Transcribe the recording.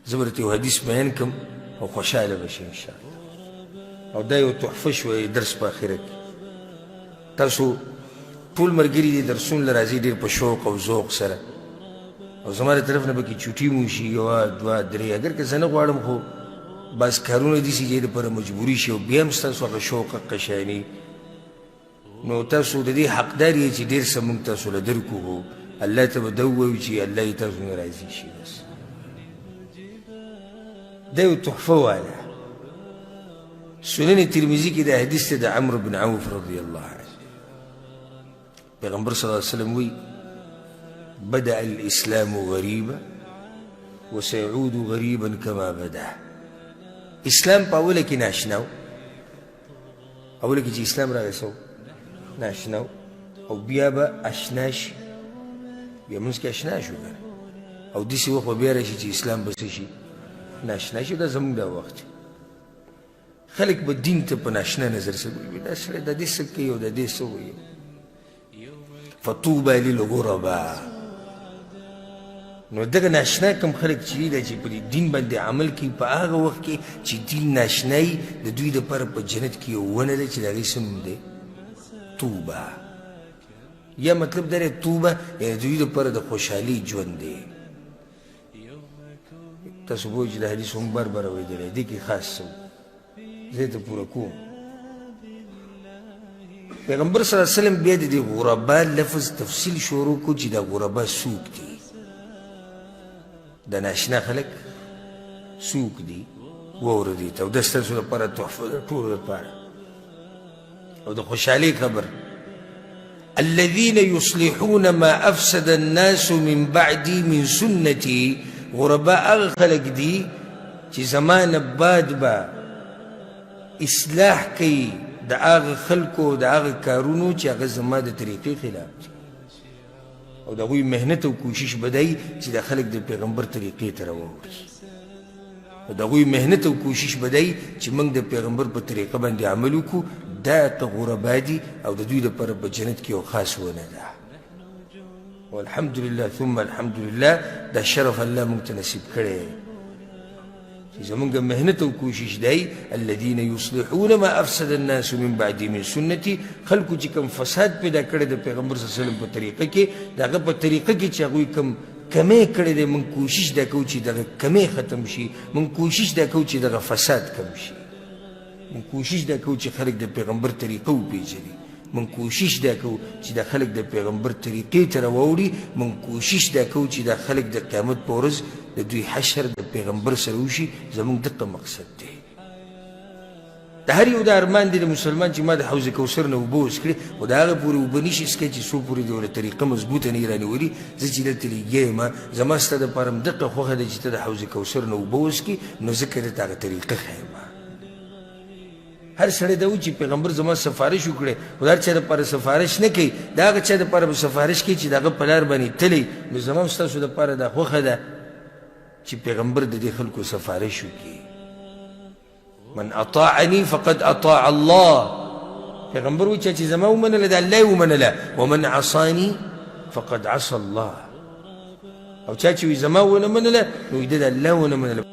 زه به درته یو حدیث بیان کړم او خوشحاله به شې انشاءالله. او دا یو تحفه شوه درس په اخره کې. تاسو ټول ملګري دې درسونو له راځي ډېر په شوق او ذوق سره، او زما د طرف نه به کې چوټي مو شي یوه دوه درې، اگر که زه نه غواړم خو بعض کارونه داسې چې دپاره مجبوري شي او بیا هم ستاسو هغه شوق حقه شیانې، نو تاسو د دې حقدار یې چې ډېر څه موږ تاسو له درکو، الله ته به دا ووایو چې الله یې تاسو نه راضي شي. بس دا یو تحفه واله. سنن ترمذي کې دا حدیث دی د عمرو بن عوف رضی الله عنه. پیغمبر صلی الله علیه وسلم وی بدأ الإسلام غریبا وسيعود غریبا كما بدأ. اسلام په اوله کې ناشنا و، اوله کې چې اسلام راغی څه ناشنا و، او بیا به اشنا شي، بیا موږ کې اشنا شو کنه، او داسې وخت به بیا راشي چې اسلام به څه شي ناشنا شي. دا زموږ دا وخت خلک به دین ته په ناشنا نظر سره ګوري، دا سړی د دې څه کوي او د دې څه وایي. فطوبى للغرباء. نو دغه ناشنا کوم خلک چې دي چې په دین باندې عمل کوي په هغه وخت کې چې دین ناشنایي د دوی دپاره په جنت کې یو ونه ده چې د هغې څه نوم دی توبه. یا مطلب دا دی توبه یعنې د دوی دپاره د خوشحالۍ ژوند دی. تاسو به وایي چې د حدیث هم بار بار اورېدلی، دې کې خاص څه زه یې ته پوره کوم. پیغمبر صلی الله علیه وسلم بیا د دې غربا لفظ تفصیل شروع کړو چې دا غربا څوک دي، د ناشنا خلک څوک دي واورئ ته، او دا ستاسو لپاره تحفه ده ټولو لپاره او د خوشحالۍ خبر. الذين يصلحون ما افسد الناس من بعدي من سنتي. غربا هغه خلک دي چې زما نه بعد به اصلاح کوي د هغه خلکو د هغه کارونو چې هغه زما د طریقې خلاف دي، او د هغوی محنت او کوشش به دی چې د خلک د پیغمبر طریقې ته راوړي، او د هغوی محنت او کوشش به دی چې موږ د پیغمبر په طریقه باندې عمل وکړو. دا ته غربا دي او د دوی لپاره په جنت کې یو خاص ونه ده. والحمدلله ثم الحمدلله دا شرف الله موږ ته نصیب کړی چې زمونږ محنت او کوشش دی. الذین یصلحون ما افسد الناس من بعدي من سنتي. خلکو چې کوم فساد پیدا کړی د پیغمبر صلی الله علیه وسلم په طریقه کې، د هغه په طریقه کې چې هغوی کوم کمی کړی دی، موږ کوشش دا کوو چې دغه کمی ختم شي، موږ کوشش دا کوو چې دغه فساد کم شي، موږ کوشش دا کوو چې خلک د پیغمبر طریقه وپېژني، موږ کوشش دا کوو چې د خلک د پیغمبر طریقې ته راواوړي، موږ کوشش دا کوو چې د خلک د قیامت په ورځ د دوی حشر د پیغمبر سره وشي. زموږ دغه مقصد دی. د هر یو د ارمان دی د مسلمان چې ما د حوض کوثر نه اوبه وڅښلې، خو د هغه پورې اوبه نشي څښلی چې څو پورې د یوه طریقه مضبوطه نه یې رانیولي. زه چې دلته لږی یم، زما ستا دپاره هم دغه خوښه ده چې ته د حوض کوثر نه اوبه وڅښې، نو ځکه درته هغه طریقه ښیم. هر سړی دا و چې پیغمبر زما سفارش وکړی، خو د هر چا دپاره سفارش نه کوي، د هغه چا دپاره به سفارش کوي چې د هغه په لار باندې تللی. نو زما هم ستاسو دپاره دا خوښه ده چې پیغمبر د دې خلکو سفارش وکړي. من اطاعنی فقد اطاع الله. پیغمبر وایي چې زما ومنله د الله یې ومنله، ومن عصاني فقد عصى الله. او چا چې وایي زما ونه منله نو د الله ونه منله.